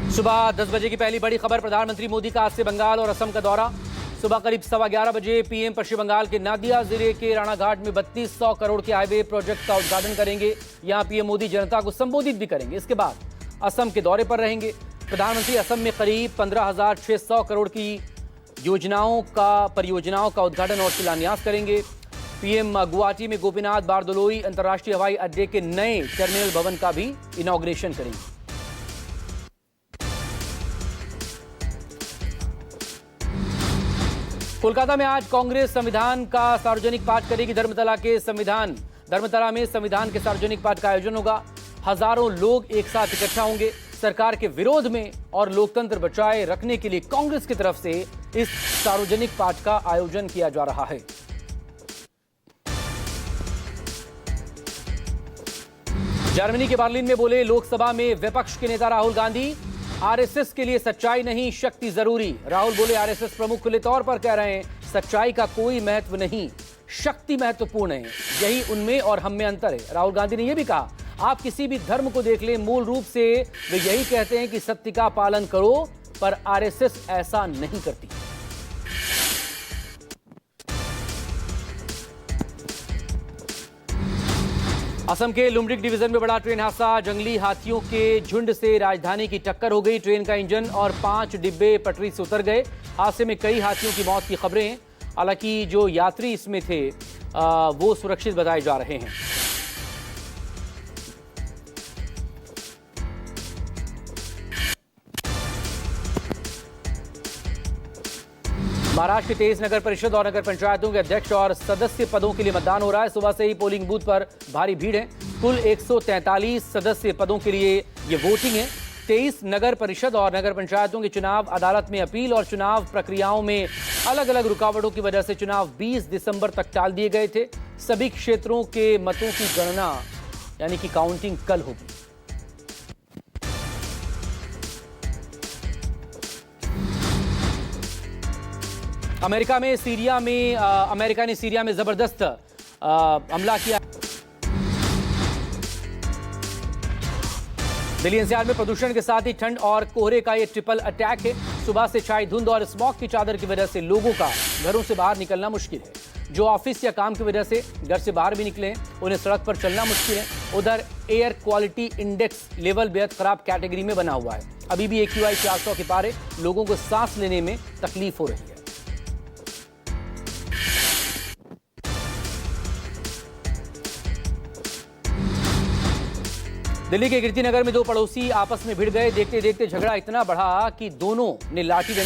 सुबह 10 बजे की पहली बड़ी खबर। प्रधानमंत्री मोदी का आज से बंगाल और असम का दौरा। सुबह करीब 11:15 बजे पीएम पश्चिम बंगाल के नादिया जिले के राणाघाट में 3200 करोड़ के हाईवे प्रोजेक्ट का उद्घाटन करेंगे। यहां पीएम मोदी जनता को संबोधित भी करेंगे। इसके बाद असम के दौरे पर रहेंगे। प्रधानमंत्री असम में करीब 15,600 करोड़ की परियोजनाओं का उद्घाटन और शिलान्यास करेंगे। पीएम गुवाहाटी में गोपीनाथ बारदोलोई अंतर्राष्ट्रीय हवाई अड्डे के नए टर्मिनल भवन का भी इनॉग्रेशन करेंगे। कोलकाता में आज कांग्रेस संविधान का सार्वजनिक पाठ करेगी। धर्मतला में संविधान के सार्वजनिक पाठ का आयोजन होगा। हजारों लोग एक साथ इकट्ठा होंगे। सरकार के विरोध में और लोकतंत्र बचाए रखने के लिए कांग्रेस की तरफ से इस सार्वजनिक पाठ का आयोजन किया जा रहा है। जर्मनी के बर्लिन में बोले लोकसभा में विपक्ष के नेता राहुल गांधी, आरएसएस के लिए सच्चाई नहीं शक्ति जरूरी। राहुल बोले आरएसएस प्रमुख खुले तौर पर कह रहे हैं सच्चाई का कोई महत्व नहीं, शक्ति महत्वपूर्ण है, यही उनमें और हम में अंतर है। राहुल गांधी ने यह भी कहा आप किसी भी धर्म को देख लें, मूल रूप से वे यही कहते हैं कि सत्य का पालन करो, पर आरएसएस ऐसा नहीं करती। असम के लुमडिक डिवीजन में बड़ा ट्रेन हादसा। जंगली हाथियों के झुंड से राजधानी की टक्कर हो गई। ट्रेन का इंजन और 5 डिब्बे पटरी से उतर गए। हादसे में कई हाथियों की मौत की खबरें हैं। हालांकि जो यात्री इसमें थे वो सुरक्षित बताए जा रहे हैं। महाराष्ट्र के 23 नगर परिषद और नगर पंचायतों के अध्यक्ष और सदस्य पदों के लिए मतदान हो रहा है। सुबह से ही पोलिंग बूथ पर भारी भीड़ है। कुल 143 सदस्य पदों के लिए ये वोटिंग है। 23 नगर परिषद और नगर पंचायतों के चुनाव अदालत में अपील और चुनाव प्रक्रियाओं में अलग अलग रुकावटों की वजह से चुनाव 20 दिसंबर तक टाल दिए गए थे। सभी क्षेत्रों के मतों की गणना यानी कि काउंटिंग कल होगी। अमेरिका ने सीरिया में जबरदस्त हमला किया। दिल्ली एनसीआर में प्रदूषण के साथ ही ठंड और कोहरे का ये ट्रिपल अटैक है। सुबह से छाई धुंध और स्मॉग की चादर की वजह से लोगों का घरों से बाहर निकलना मुश्किल है। जो ऑफिस या काम की वजह से घर से बाहर भी निकले हैं उन्हें सड़क पर चलना मुश्किल है। उधर एयर क्वालिटी इंडेक्स लेवल बेहद खराब कैटेगरी में बना हुआ है। अभी भी AQI 400 के पारे, लोगों को सांस लेने में तकलीफ हो रही है। दिल्ली के कीर्ति नगर में दो पड़ोसी आपस में भिड़ गए। देखते देखते झगड़ा इतना बढ़ा कि दोनों ने लाठी डंडे